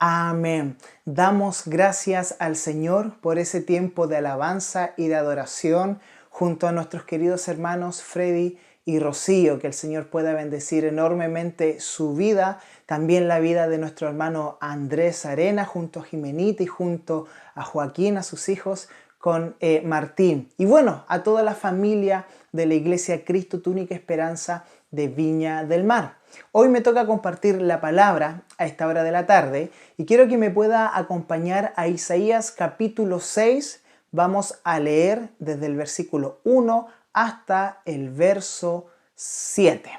Amén. Damos gracias al Señor por ese tiempo de alabanza y de adoración junto a nuestros queridos hermanos Freddy y Rocío. Que el Señor pueda bendecir enormemente su vida, también la vida de nuestro hermano Andrés Arena junto a Jimenita y junto a Joaquín, a sus hijos, con Martín. Y bueno, a toda la familia de la Iglesia Cristo, tu única esperanza de Viña del Mar. Hoy me toca compartir la palabra a esta hora de la tarde y quiero que me pueda acompañar a Isaías capítulo 6. Vamos a leer desde el versículo 1 hasta el verso 7.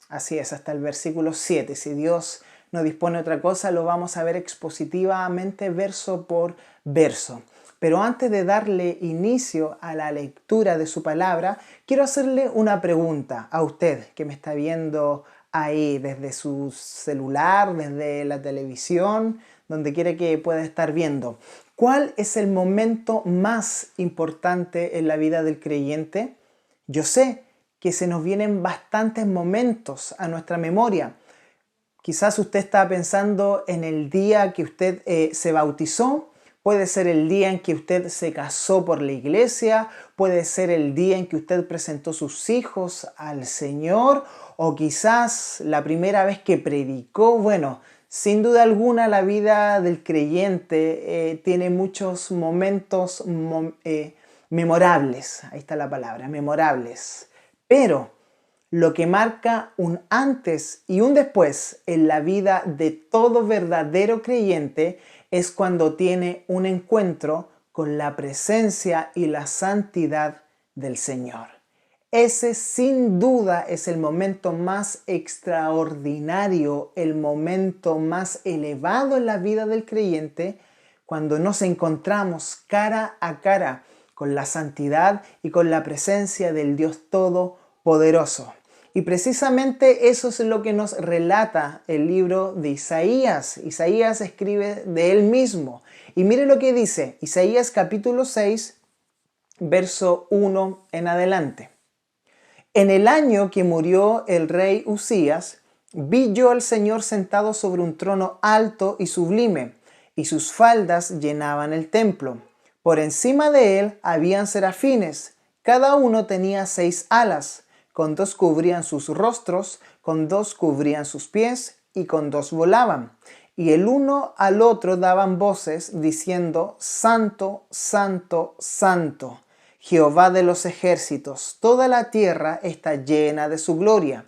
Así es, hasta el versículo 7. Si Dios no dispone otra cosa, lo vamos a ver expositivamente verso por verso. Pero antes de darle inicio a la lectura de su palabra, quiero hacerle una pregunta a usted que me está viendo ahí desde su celular, desde la televisión, donde quiera que pueda estar viendo. ¿Cuál es el momento más importante en la vida del creyente? Yo sé que se nos vienen bastantes momentos a nuestra memoria. Quizás usted está pensando en el día que usted se bautizó. Puede ser el día en que usted se casó por la iglesia, puede ser el día en que usted presentó sus hijos al Señor, o quizás la primera vez que predicó. Bueno, sin duda alguna la vida del creyente tiene muchos momentos memorables. Ahí está la palabra, memorables. Pero lo que marca un antes y un después en la vida de todo verdadero creyente es cuando tiene un encuentro con la presencia y la santidad del Señor. Ese sin duda es el momento más extraordinario, el momento más elevado en la vida del creyente, cuando nos encontramos cara a cara con la santidad y con la presencia del Dios Todopoderoso. Y precisamente eso es lo que nos relata el libro de Isaías. Isaías escribe de él mismo. Y mire lo que dice Isaías capítulo 6, verso 1 en adelante. En el año que murió el rey Usías, vi yo al Señor sentado sobre un trono alto y sublime, y sus faldas llenaban el templo. Por encima de él habían serafines, cada uno tenía 6 alas. Con 2 cubrían sus rostros, con 2 cubrían sus pies, y con 2 volaban. Y el uno al otro daban voces, diciendo: Santo, Santo, Santo, Jehová de los ejércitos, toda la tierra está llena de su gloria.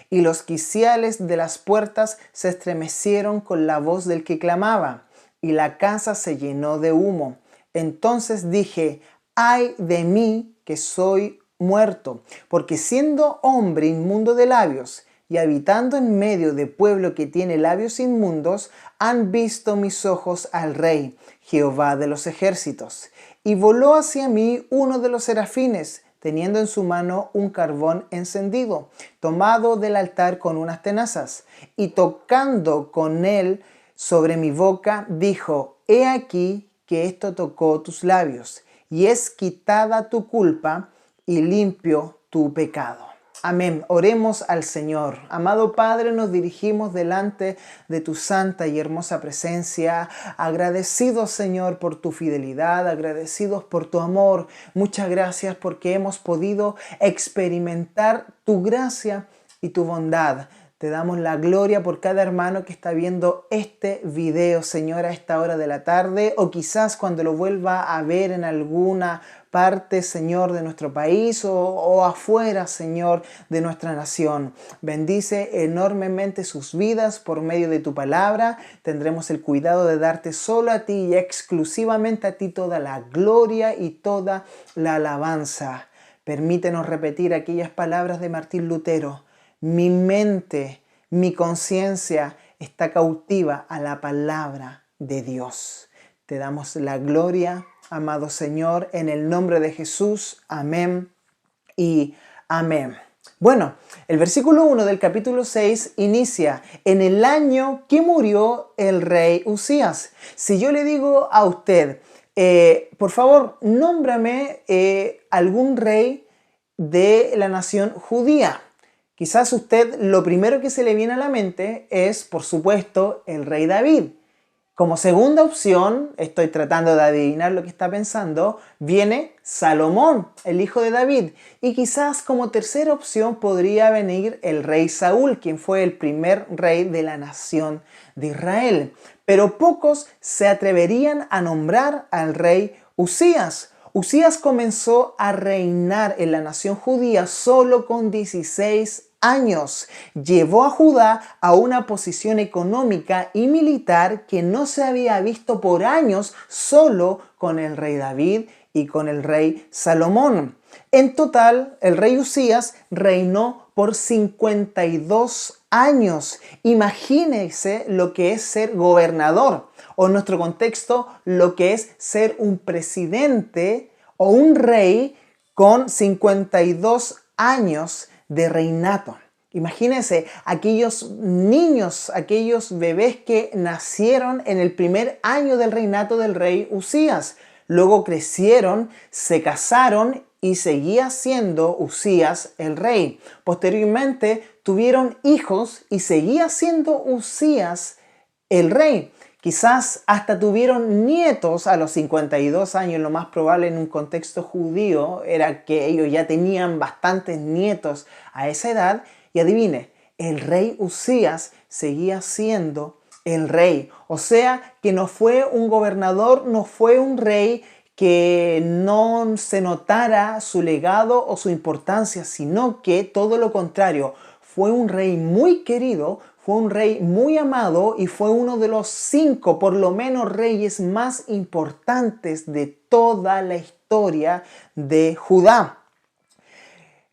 Y los quiciales de las puertas se estremecieron con la voz del que clamaba, y la casa se llenó de humo. Entonces dije: ay de mí, que soy muerto, porque siendo hombre inmundo de labios y habitando en medio de pueblo que tiene labios inmundos, han visto mis ojos al Rey, Jehová de los ejércitos. Y voló hacia mí uno de los serafines, teniendo en su mano un carbón encendido, tomado del altar con unas tenazas, y tocando con él sobre mi boca, dijo: he aquí que esto tocó tus labios, y es quitada tu culpa, y limpio tu pecado. Amén. Oremos al Señor. Amado Padre, nos dirigimos delante de tu santa y hermosa presencia, agradecidos, Señor, por tu fidelidad, agradecidos por tu amor. Muchas gracias porque hemos podido experimentar tu gracia y tu bondad. Te damos la gloria por cada hermano que está viendo este video, Señor, a esta hora de la tarde, o quizás cuando lo vuelva a ver en alguna parte, Señor, de nuestro país o afuera, Señor, de nuestra nación. Bendice enormemente sus vidas por medio de tu palabra. Tendremos el cuidado de darte solo a ti y exclusivamente a ti toda la gloria y toda la alabanza. Permítenos repetir aquellas palabras de Martín Lutero. Mi mente, mi conciencia está cautiva a la palabra de Dios. Te damos la gloria, amado Señor, en el nombre de Jesús. Amén y amén. Bueno, el versículo 1 del capítulo 6 inicia: en el año que murió el rey Usías. Si yo le digo a usted, por favor, nómbrame algún rey de la nación judía. Quizás usted lo primero que se le viene a la mente es, por supuesto, el rey David. Como segunda opción, estoy tratando de adivinar lo que está pensando, viene Salomón, el hijo de David. Y quizás como tercera opción podría venir el rey Saúl, quien fue el primer rey de la nación de Israel. Pero pocos se atreverían a nombrar al rey Usías. Usías comenzó a reinar en la nación judía solo con 16 años. Llevó a Judá a una posición económica y militar que no se había visto por años solo con el rey David y con el rey Salomón. En total, el rey Usías reinó por 52 años. Imagínense lo que es ser gobernador, o en nuestro contexto, lo que es ser un presidente o un rey con 52 años de reinato. Imagínense aquellos niños, aquellos bebés que nacieron en el primer año del reinato del rey Usías. Luego crecieron, se casaron y seguía siendo Usías el rey. Posteriormente tuvieron hijos y seguía siendo Usías el rey. Quizás hasta tuvieron nietos a los 52 años. Lo más probable en un contexto judío era que ellos ya tenían bastantes nietos a esa edad. Y adivine, el rey Usías seguía siendo el rey. O sea que no fue un gobernador, no fue un rey que no se notara su legado o su importancia, sino que todo lo contrario, fue un rey muy querido, fue un rey muy amado y fue uno de los 5, por lo menos, reyes más importantes de toda la historia de Judá.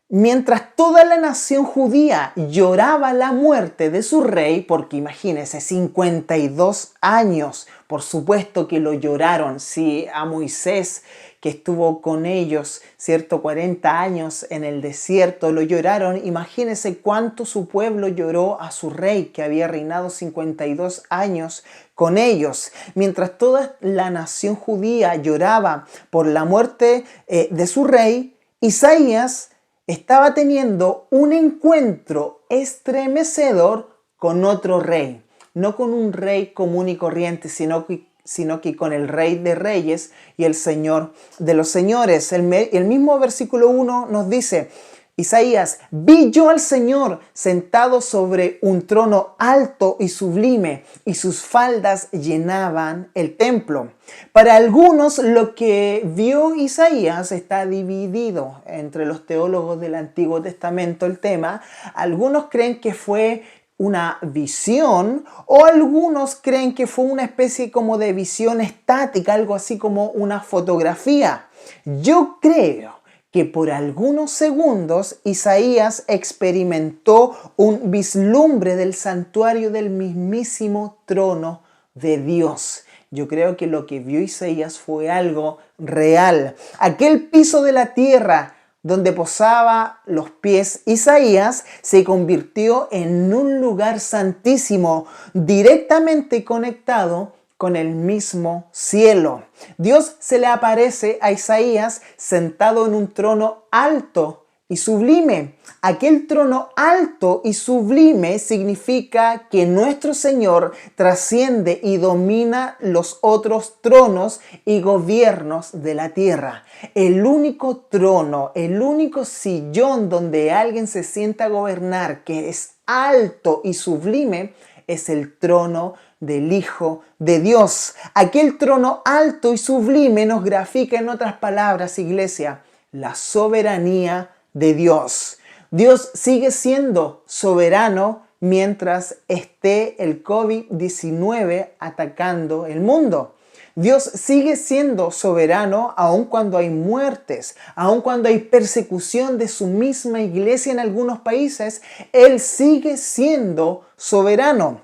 Mientras toda la nación judía lloraba la muerte de su rey, porque imagínense, 52 años, por supuesto que lo lloraron. Si a Moisés, que estuvo con ellos, ¿cierto?, 40 años en el desierto, lo lloraron, imagínense cuánto su pueblo lloró a su rey, que había reinado 52 años con ellos. Mientras toda la nación judía lloraba por la muerte de su rey, Isaías estaba teniendo un encuentro estremecedor con otro rey. No con un rey común y corriente, sino que con el Rey de Reyes y el Señor de los Señores. El mismo versículo 1 nos dice: Isaías, vi yo al Señor sentado sobre un trono alto y sublime, y sus faldas llenaban el templo. Para algunos, lo que vio Isaías está dividido entre los teólogos del Antiguo Testamento el tema. Algunos creen que fue una visión, o algunos creen que fue una especie como de visión estática, algo así como una fotografía. Yo creo que por algunos segundos Isaías experimentó un vislumbre del santuario del mismísimo trono de Dios. Yo creo que lo que vio Isaías fue algo real. Aquel piso de la tierra donde posaba los pies Isaías se convirtió en un lugar santísimo, directamente conectado con el mismo cielo. Dios se le aparece a Isaías sentado en un trono alto y sublime. Aquel trono alto y sublime significa que nuestro Señor trasciende y domina los otros tronos y gobiernos de la tierra. El único trono, el único sillón donde alguien se sienta a gobernar, que es alto y sublime, es el trono del Hijo de Dios. Aquel trono alto y sublime nos grafica, en otras palabras, iglesia, la soberanía de Dios. Dios sigue siendo soberano mientras esté el COVID-19 atacando el mundo. Dios sigue siendo soberano aun cuando hay muertes, aun cuando hay persecución de su misma iglesia en algunos países. Él sigue siendo soberano.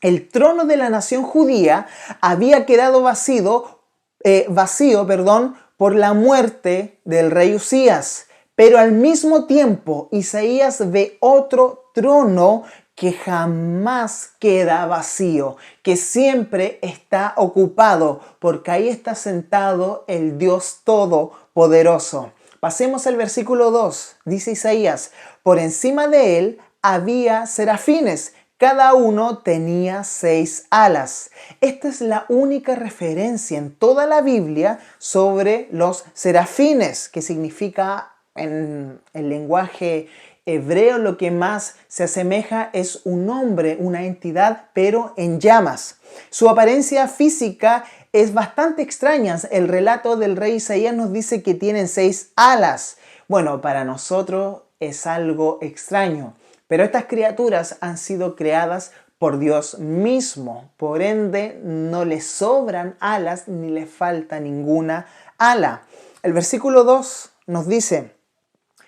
El trono de la nación judía había quedado vacío, por la muerte del rey Usías. Pero al mismo tiempo, Isaías ve otro trono que jamás queda vacío, que siempre está ocupado, porque ahí está sentado el Dios Todopoderoso. Pasemos al versículo 2. Dice Isaías: por encima de él había serafines Cada uno tenía 6 alas. Esta es la única referencia en toda la Biblia sobre los serafines, que significa en el lenguaje hebreo lo que más se asemeja es un hombre, una entidad, pero en llamas. Su apariencia física es bastante extraña. El relato del rey Isaías nos dice que tienen 6 alas. Bueno, para nosotros es algo extraño, pero estas criaturas han sido creadas por Dios mismo. Por ende, no les sobran alas ni les falta ninguna ala. El versículo 2 nos dice: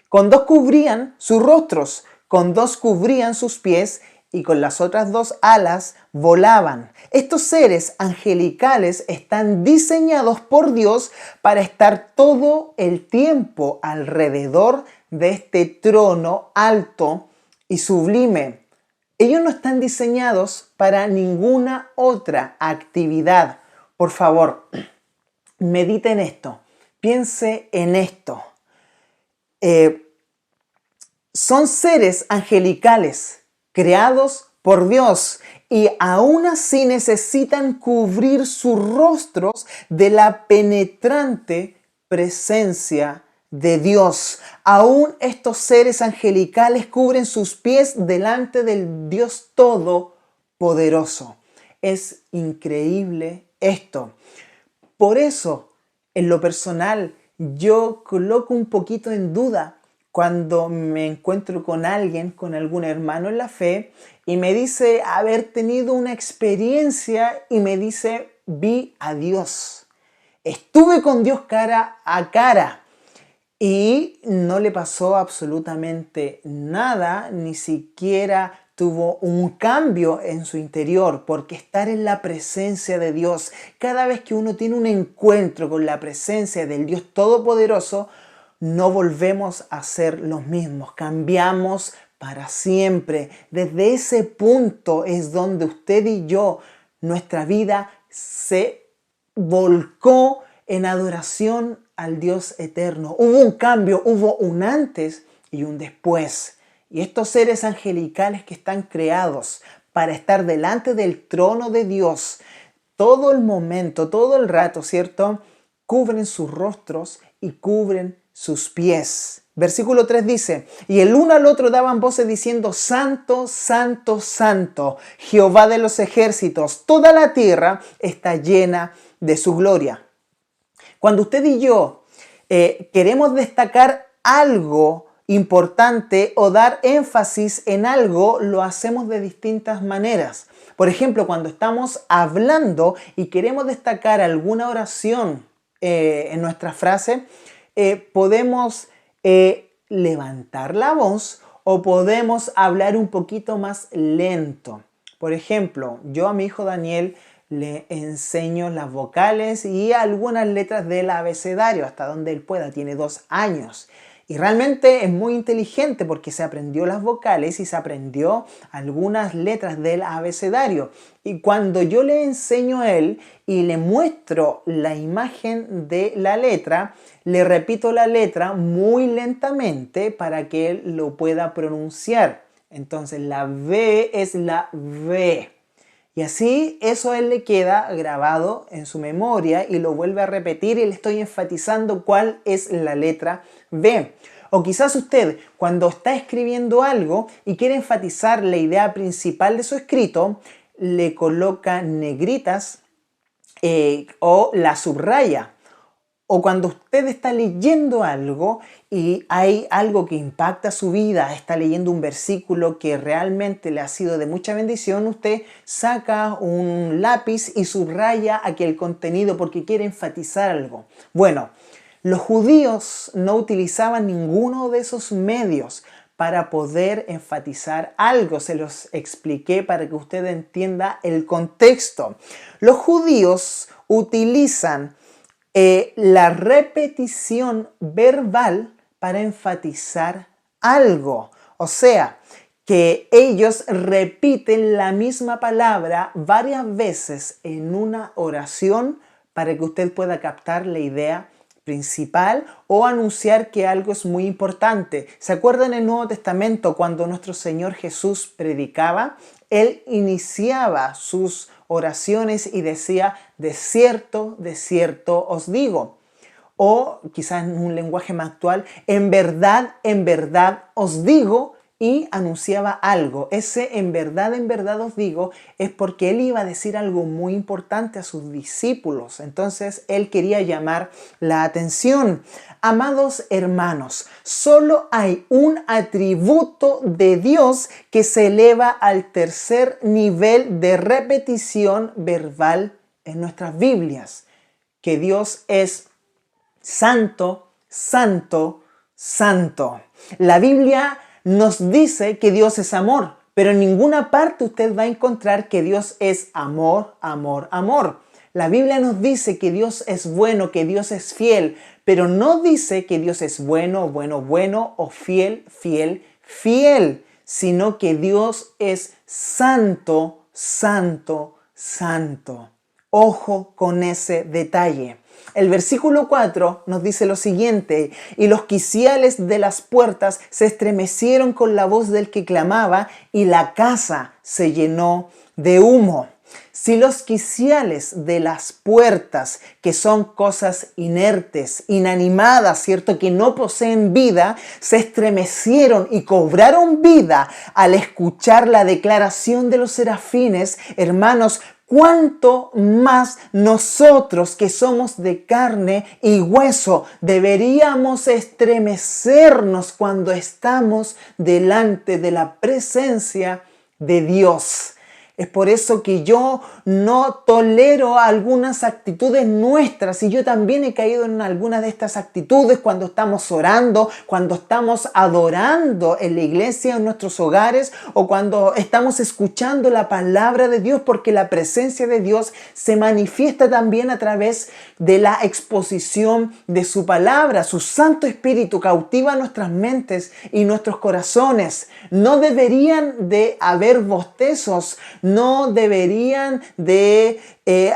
con 2 cubrían sus rostros, con 2 cubrían sus pies y con las otras 2 alas volaban. Estos seres angelicales están diseñados por Dios para estar todo el tiempo alrededor de este trono alto y sublime. Ellos no están diseñados para ninguna otra actividad. Por favor, medite en esto, piense en esto. Son seres angelicales creados por Dios y aún así necesitan cubrir sus rostros de la penetrante presencia de Dios. Aún estos seres angelicales cubren sus pies delante del Dios Todopoderoso. Es increíble esto. Por eso, en lo personal, yo coloco un poquito en duda cuando me encuentro con alguien, con algún hermano en la fe, y me dice haber tenido una experiencia y me dice, vi a Dios. Estuve con Dios cara a cara y no le pasó absolutamente nada, ni siquiera tuvo un cambio en su interior, porque estar en la presencia de Dios, cada vez que uno tiene un encuentro con la presencia del Dios Todopoderoso, no volvemos a ser los mismos, cambiamos para siempre. Desde ese punto es donde usted y yo, nuestra vida se volcó en adoración al Dios eterno. Hubo un cambio, hubo un antes y un después. Y estos seres angelicales que están creados para estar delante del trono de Dios todo el momento, todo el rato, ¿cierto? Cubren sus rostros y cubren sus pies. Versículo 3 dice, y el uno al otro daban voces diciendo, Santo, Santo, Santo, Jehová de los ejércitos, toda la tierra está llena de su gloria. Cuando usted y yo queremos destacar algo importante o dar énfasis en algo, lo hacemos de distintas maneras. Por ejemplo, cuando estamos hablando y queremos destacar alguna oración en nuestra frase, podemos levantar la voz o podemos hablar un poquito más lento. Por ejemplo, yo a mi hijo Daniel le enseño las vocales y algunas letras del abecedario hasta donde él pueda, tiene 2 años. Y realmente es muy inteligente porque se aprendió las vocales y se aprendió algunas letras del abecedario. Y cuando yo le enseño a él y le muestro la imagen de la letra, le repito la letra muy lentamente para que él lo pueda pronunciar. Entonces la V es la V. Y así eso a él le queda grabado en su memoria y lo vuelve a repetir y le estoy enfatizando cuál es la letra B. O quizás usted, cuando está escribiendo algo y quiere enfatizar la idea principal de su escrito, le coloca negritas o la subraya. O cuando usted está leyendo algo y hay algo que impacta su vida, está leyendo un versículo que realmente le ha sido de mucha bendición, usted saca un lápiz y subraya aquel contenido porque quiere enfatizar algo. Bueno, los judíos no utilizaban ninguno de esos medios para poder enfatizar algo. Se los expliqué para que usted entienda el contexto. Los judíos utilizan la repetición verbal para enfatizar algo. O sea, que ellos repiten la misma palabra varias veces en una oración para que usted pueda captar la idea principal o anunciar que algo es muy importante. ¿Se acuerdan en el Nuevo Testamento cuando nuestro Señor Jesús predicaba? él iniciaba sus oraciones y decía, de cierto os digo. O quizás en un lenguaje más actual, en verdad os digo, y anunciaba algo. Ese en verdad os digo es porque él iba a decir algo muy importante a sus discípulos. Entonces él quería llamar la atención. Amados hermanos, solo hay un atributo de Dios que se eleva al tercer nivel de repetición verbal en nuestras Biblias, que Dios es santo, santo, santo. La Biblia nos dice que Dios es amor, pero en ninguna parte usted va a encontrar que Dios es amor, amor, amor. La Biblia nos dice que Dios es bueno, que Dios es fiel, pero no dice que Dios es bueno, bueno, bueno o fiel, fiel, fiel, sino que Dios es santo, santo, santo. Ojo con ese detalle. El versículo 4 nos dice lo siguiente: y los quiciales de las puertas se estremecieron con la voz del que clamaba, y la casa se llenó de humo. Si los quiciales de las puertas, que son cosas inertes, inanimadas, ¿cierto?, que no poseen vida, se estremecieron y cobraron vida al escuchar la declaración de los serafines, hermanos, ¿cuánto más nosotros que somos de carne y hueso deberíamos estremecernos cuando estamos delante de la presencia de Dios? Es por eso que yo no tolero algunas actitudes nuestras, y yo también he caído en algunas de estas actitudes cuando estamos orando, cuando estamos adorando en la iglesia, en nuestros hogares, o cuando estamos escuchando la palabra de Dios, porque la presencia de Dios se manifiesta también a través de la exposición de su palabra. Su Santo Espíritu cautiva nuestras mentes y nuestros corazones. No deberían de haber bostezos, no deberían de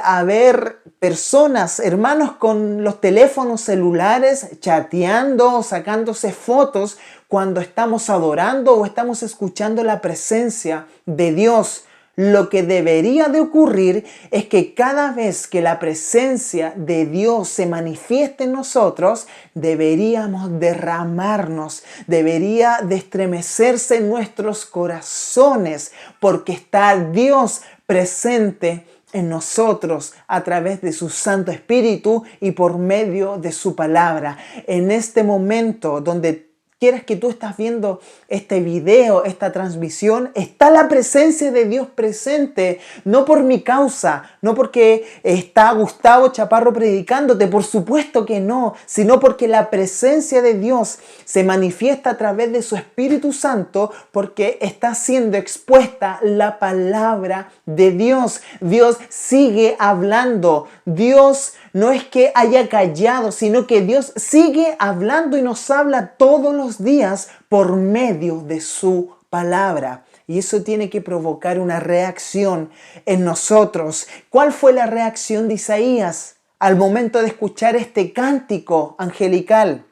haber personas, hermanos, con los teléfonos celulares chateando o sacándose fotos cuando estamos adorando o estamos escuchando la presencia de Dios. Lo que debería de ocurrir es que cada vez que la presencia de Dios se manifieste en nosotros, deberíamos derramarnos, debería de estremecerse en nuestros corazones, porque está Dios presente en nosotros a través de su Santo Espíritu y por medio de su palabra. En este momento donde quieras que tú estás viendo este video, esta transmisión, está la presencia de Dios presente, no por mi causa, no porque está Gustavo Chaparro predicándote, por supuesto que no, sino porque la presencia de Dios se manifiesta a través de su Espíritu Santo, porque está siendo expuesta la palabra de Dios. Dios sigue hablando. Dios no es que haya callado, sino que Dios sigue hablando y nos habla todos los días por medio de su palabra. Y eso tiene que provocar una reacción en nosotros. ¿Cuál fue la reacción de Isaías al momento de escuchar este cántico angelical?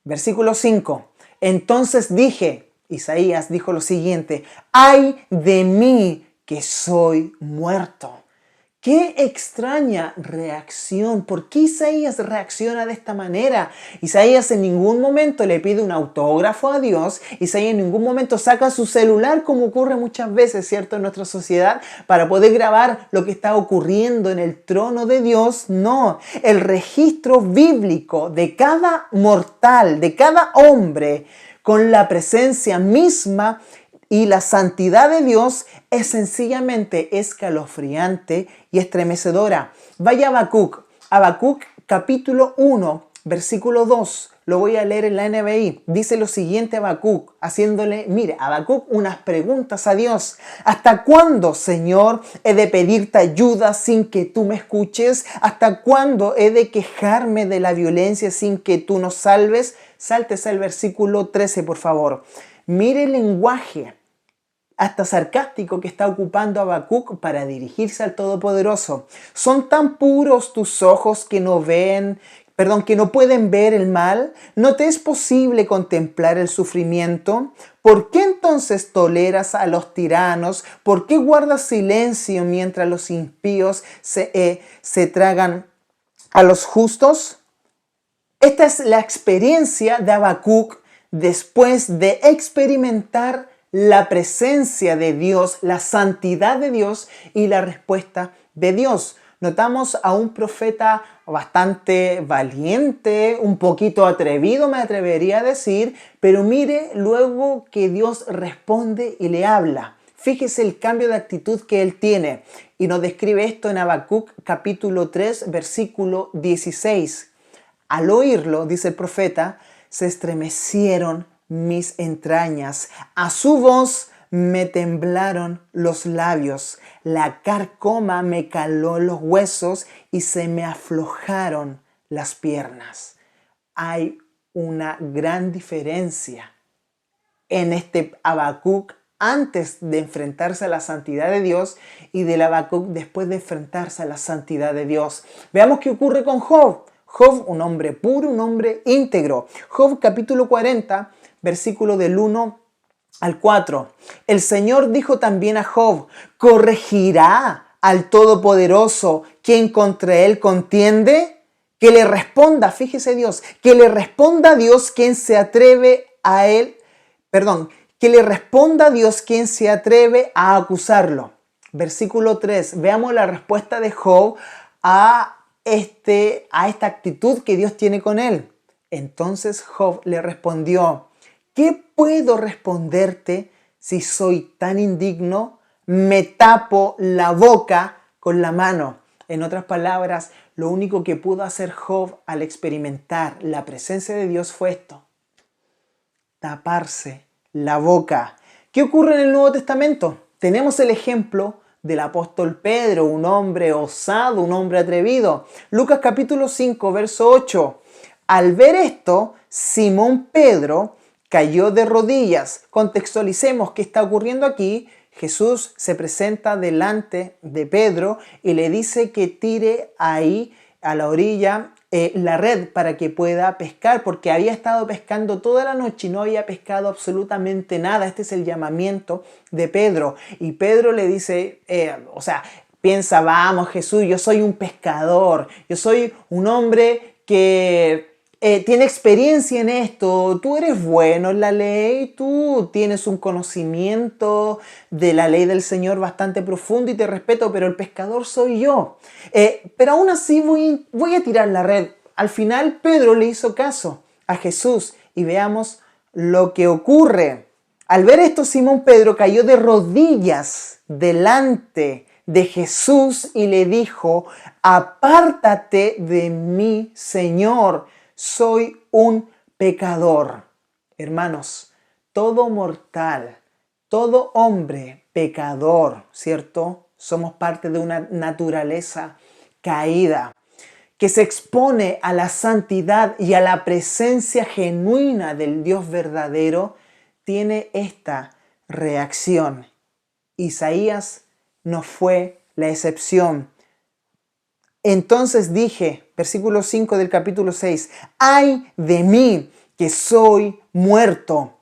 Versículo 5. Entonces dije, Isaías dijo lo siguiente: ¡ay de mí que soy muerto! ¡Qué extraña reacción! ¿Por qué Isaías reacciona de esta manera? Isaías en ningún momento le pide un autógrafo a Dios. Isaías en ningún momento saca su celular, como ocurre muchas veces, ¿cierto?, en nuestra sociedad, para poder grabar lo que está ocurriendo en el trono de Dios. No, el registro bíblico de cada mortal, de cada hombre, con la presencia misma y la santidad de Dios es sencillamente escalofriante y estremecedora. Vaya a Habacuc capítulo 1, versículo 2. Lo voy a leer en la NBI. Dice lo siguiente Habacuc, haciéndole, Habacuc, unas preguntas a Dios. ¿Hasta cuándo, Señor, he de pedirte ayuda sin que tú me escuches? ¿Hasta cuándo he de quejarme de la violencia sin que tú nos salves? Sáltese al versículo 13, por favor. Mire el lenguaje hasta sarcástico que está ocupando Habacuc para dirigirse al Todopoderoso. ¿Son tan puros tus ojos que no ven que no pueden ver el mal? ¿No te es posible contemplar el sufrimiento? ¿Por qué entonces toleras a los tiranos? ¿Por qué guardas silencio mientras los impíos se tragan a los justos? Esta es la experiencia de Habacuc después de experimentar la presencia de Dios, la santidad de Dios y la respuesta de Dios. Notamos a un profeta bastante valiente, un poquito atrevido, me atrevería a decir, pero mire luego que Dios responde y le habla. Fíjese el cambio de actitud que él tiene y nos describe esto en Habacuc capítulo 3, versículo 16. Al oírlo, dice el profeta, se estremecieron mis entrañas. A su voz me temblaron los labios. La carcoma me caló los huesos y se me aflojaron las piernas. Hay una gran diferencia en este Habacuc antes de enfrentarse a la santidad de Dios y del Habacuc después de enfrentarse a la santidad de Dios. Veamos qué ocurre con Job. Job, un hombre puro, un hombre íntegro. Job capítulo 40, versículo del 1 al 4. El Señor dijo también a Job, ¿corregirá al Todopoderoso quien contra él contiende? Que le responda, fíjese Dios, que le responda a Dios quien se atreve a él, que le responda a Dios quien se atreve a acusarlo. Versículo 3, veamos la respuesta de Job a esta actitud que Dios tiene con él. Entonces Job le respondió, ¿qué puedo responderte si soy tan indigno? Me tapo la boca con la mano. En otras palabras, lo único que pudo hacer Job al experimentar la presencia de Dios fue esto: taparse la boca. ¿Qué ocurre en el Nuevo Testamento? Tenemos el ejemplo del apóstol Pedro, un hombre osado, un hombre atrevido. Lucas capítulo 5, verso 8. Al ver esto, Simón Pedro cayó de rodillas. Contextualicemos qué está ocurriendo aquí. Jesús se presenta delante de Pedro y le dice que tire ahí a la orilla la red para que pueda pescar, porque había estado pescando toda la noche y no había pescado absolutamente nada. Este es el llamamiento de Pedro. Y Pedro le dice, piensa, vamos Jesús, yo soy un pescador, yo soy un hombre que tiene experiencia en esto, tú eres bueno en la ley, tú tienes un conocimiento de la ley del Señor bastante profundo y te respeto, pero el pescador soy yo. Pero aún así voy a tirar la red. Al final Pedro le hizo caso a Jesús y veamos lo que ocurre. Al ver esto, Simón Pedro cayó de rodillas delante de Jesús y le dijo, apártate de mí, Señor, soy un pecador. Hermanos, todo mortal, todo hombre pecador, ¿cierto? Somos parte de una naturaleza caída que se expone a la santidad y a la presencia genuina del Dios verdadero, tiene esta reacción. Isaías no fue la excepción. Entonces dije, versículo 5 del capítulo 6, ¡ay de mí que soy muerto!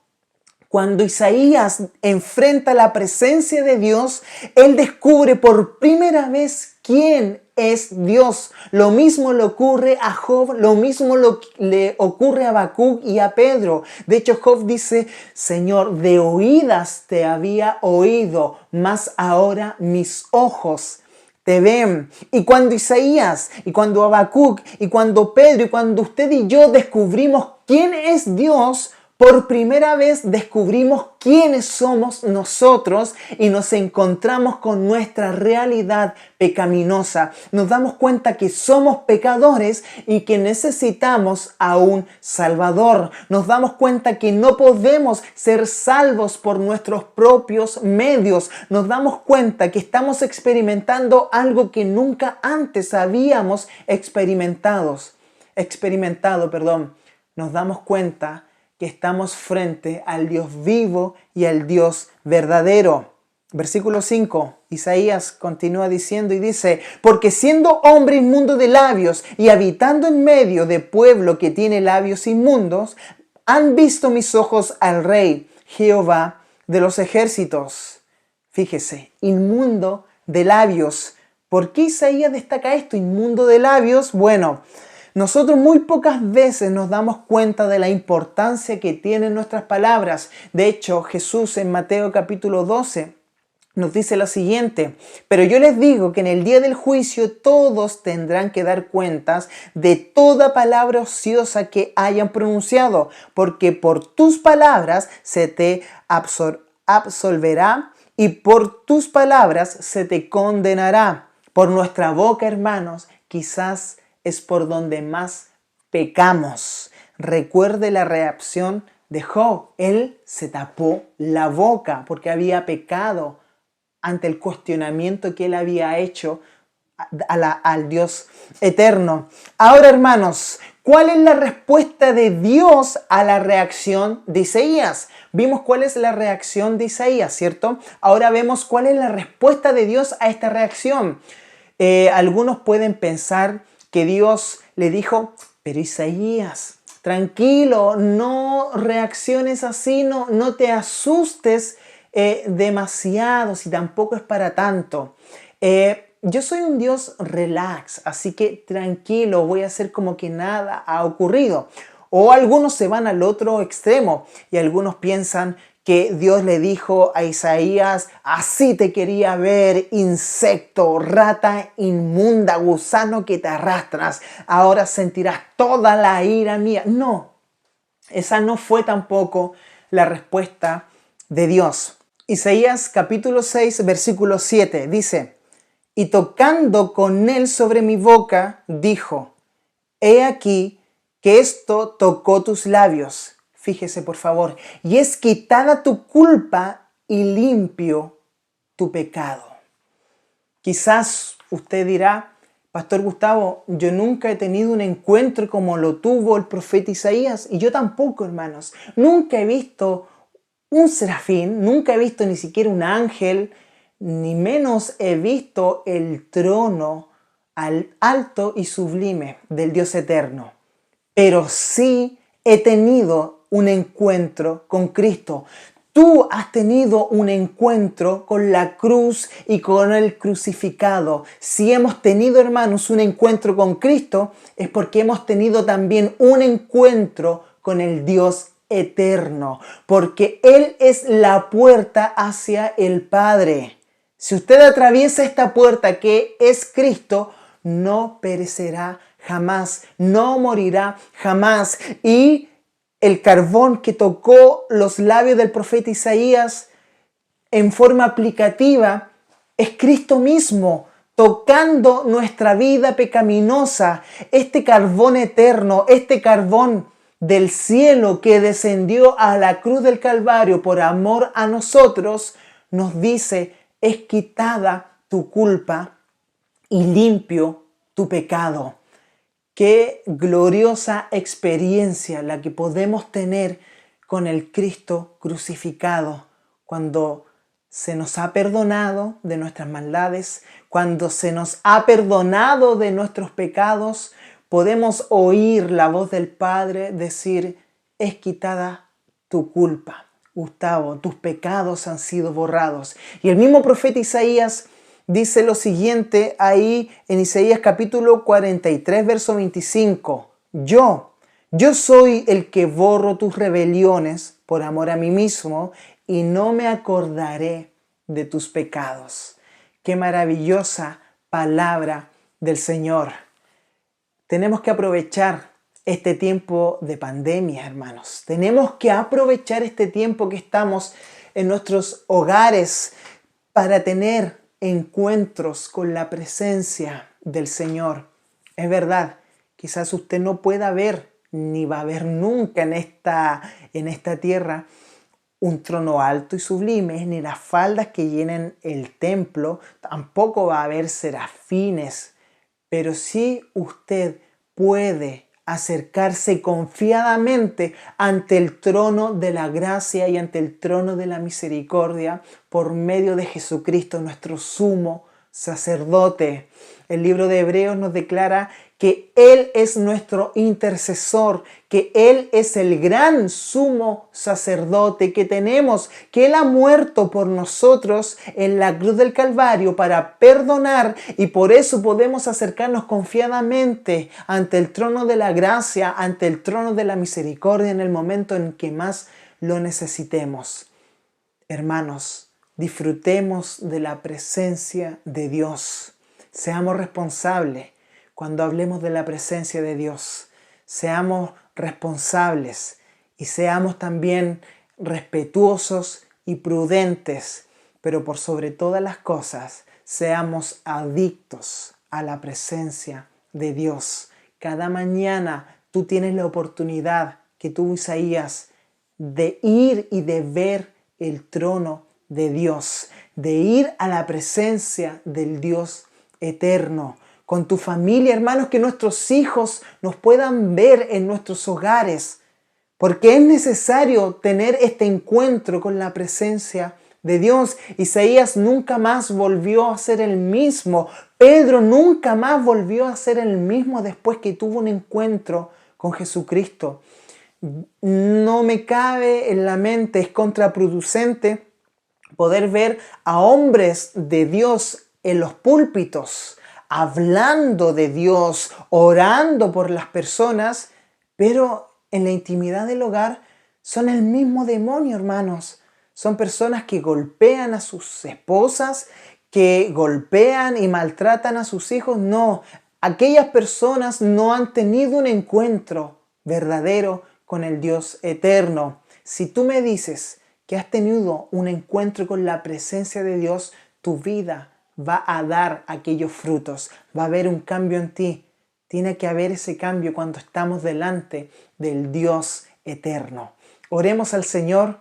Cuando Isaías enfrenta la presencia de Dios, él descubre por primera vez quién es Dios. Lo mismo le ocurre a Job, lo mismo le ocurre a Habacuc y a Pedro. De hecho, Job dice, Señor, de oídas te había oído, mas ahora mis ojos te ven. Y cuando Isaías, y cuando Habacuc, y cuando Pedro, y cuando usted y yo descubrimos quién es Dios, por primera vez descubrimos quiénes somos nosotros y nos encontramos con nuestra realidad pecaminosa. Nos damos cuenta que somos pecadores y que necesitamos a un Salvador. Nos damos cuenta que no podemos ser salvos por nuestros propios medios. Nos damos cuenta que estamos experimentando algo que nunca antes habíamos experimentado. Nos damos cuenta que estamos frente al Dios vivo y al Dios verdadero. Versículo 5, Isaías continúa diciendo y dice, porque siendo hombre inmundo de labios y habitando en medio de pueblo que tiene labios inmundos, han visto mis ojos al Rey, Jehová de los ejércitos. Fíjese, inmundo de labios. ¿Por qué Isaías destaca esto, inmundo de labios? Bueno, nosotros muy pocas veces nos damos cuenta de la importancia que tienen nuestras palabras. De hecho, Jesús en Mateo capítulo 12 nos dice lo siguiente, pero yo les digo que en el día del juicio todos tendrán que dar cuentas de toda palabra ociosa que hayan pronunciado, porque por tus palabras se te absolverá y por tus palabras se te condenará. Por nuestra boca, hermanos, quizás es por donde más pecamos. Recuerde la reacción de Job. Él se tapó la boca porque había pecado ante el cuestionamiento que él había hecho al Dios eterno. Ahora, hermanos, ¿cuál es la respuesta de Dios a la reacción de Isaías? Vimos cuál es la reacción de Isaías, ¿cierto? Ahora vemos cuál es la respuesta de Dios a esta reacción. Algunos pueden pensar que Dios le dijo, pero Isaías, tranquilo, no reacciones así, no te asustes demasiado, si tampoco es para tanto. Yo soy un Dios relax, así que tranquilo, voy a hacer como que nada ha ocurrido. O algunos se van al otro extremo y algunos piensan que Dios le dijo a Isaías, así te quería ver, insecto, rata inmunda, gusano que te arrastras, ahora sentirás toda la ira mía. No, esa no fue tampoco la respuesta de Dios. Isaías capítulo 6, versículo 7 dice, y tocando con él sobre mi boca, dijo, he aquí que esto tocó tus labios. Fíjese por favor, y es quitada tu culpa y limpio tu pecado. Quizás usted dirá, Pastor Gustavo, yo nunca he tenido un encuentro como lo tuvo el profeta Isaías, y yo tampoco, hermanos. Nunca he visto un serafín, nunca he visto ni siquiera un ángel, ni menos he visto el trono alto y sublime del Dios eterno. Pero sí he tenido un encuentro con Cristo. Tú has tenido un encuentro con la cruz y con el crucificado. Si hemos tenido, hermanos, un encuentro con Cristo, es porque hemos tenido también un encuentro con el Dios eterno, porque Él es la puerta hacia el Padre. Si usted atraviesa esta puerta que es Cristo, no perecerá jamás, no morirá jamás. Y el carbón que tocó los labios del profeta Isaías en forma aplicativa es Cristo mismo, tocando nuestra vida pecaminosa. Este carbón eterno, este carbón del cielo que descendió a la cruz del Calvario por amor a nosotros, nos dice, es quitada tu culpa y limpio tu pecado. Qué gloriosa experiencia la que podemos tener con el Cristo crucificado, cuando se nos ha perdonado de nuestras maldades, cuando se nos ha perdonado de nuestros pecados, podemos oír la voz del Padre decir, es quitada tu culpa. Gustavo, tus pecados han sido borrados. Y el mismo profeta Isaías dice lo siguiente ahí en Isaías capítulo 43, verso 25. Yo soy el que borro tus rebeliones por amor a mí mismo y no me acordaré de tus pecados. Qué maravillosa palabra del Señor. Tenemos que aprovechar este tiempo de pandemia, hermanos. Tenemos que aprovechar este tiempo que estamos en nuestros hogares para tener encuentros con la presencia del Señor. Es verdad, quizás usted no pueda ver, ni va a ver nunca en esta tierra, un trono alto y sublime, ni las faldas que llenen el templo, tampoco va a haber serafines, pero sí usted puede acercarse confiadamente ante el trono de la gracia y ante el trono de la misericordia por medio de Jesucristo, nuestro sumo sacerdote. El libro de Hebreos nos declara que Él es nuestro intercesor, que Él es el gran sumo sacerdote que tenemos, que Él ha muerto por nosotros en la cruz del Calvario para perdonar, y por eso podemos acercarnos confiadamente ante el trono de la gracia, ante el trono de la misericordia en el momento en que más lo necesitemos. Hermanos, disfrutemos de la presencia de Dios. Seamos responsables cuando hablemos de la presencia de Dios. Seamos responsables y seamos también respetuosos y prudentes, pero por sobre todas las cosas, seamos adictos a la presencia de Dios. Cada mañana tú tienes la oportunidad que tuvo Isaías de ir y de ver el trono de Dios, de ir a la presencia del Dios eterno. Con tu familia, hermanos, que nuestros hijos nos puedan ver en nuestros hogares, porque es necesario tener este encuentro con la presencia de Dios. Isaías nunca más volvió a ser el mismo. Pedro nunca más volvió a ser el mismo después que tuvo un encuentro con Jesucristo. No me cabe en la mente, es contraproducente poder ver a hombres de Dios en los púlpitos, hablando de Dios, orando por las personas, pero en la intimidad del hogar son el mismo demonio, hermanos. Son personas que golpean a sus esposas, que golpean y maltratan a sus hijos. No, aquellas personas no han tenido un encuentro verdadero con el Dios eterno. Si tú me dices que has tenido un encuentro con la presencia de Dios, tu vida va a dar aquellos frutos, va a haber un cambio en ti. Tiene que haber ese cambio cuando estamos delante del Dios eterno. Oremos al Señor.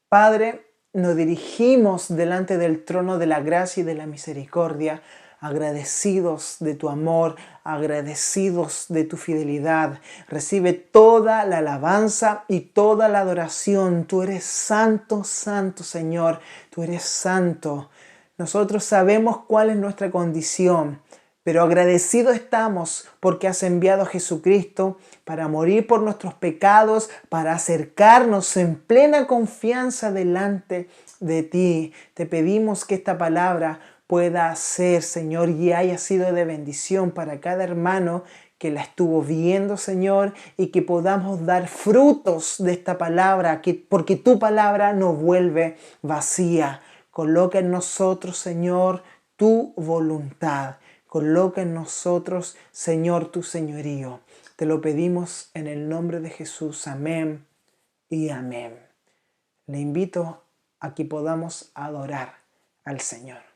Padre, nos dirigimos delante del trono de la gracia y de la misericordia, agradecidos de tu amor, agradecidos de tu fidelidad. Recibe toda la alabanza y toda la adoración. Tú eres santo, santo Señor, tú eres santo. Nosotros sabemos cuál es nuestra condición, pero agradecidos estamos porque has enviado a Jesucristo para morir por nuestros pecados, para acercarnos en plena confianza delante de ti. Te pedimos que esta palabra pueda ser, Señor, y haya sido de bendición para cada hermano que la estuvo viendo, Señor, y que podamos dar frutos de esta palabra, porque tu palabra no vuelve vacía. Coloca en nosotros, Señor, tu voluntad. Coloca en nosotros, Señor, tu señorío. Te lo pedimos en el nombre de Jesús. Amén y amén. Le invito a que podamos adorar al Señor.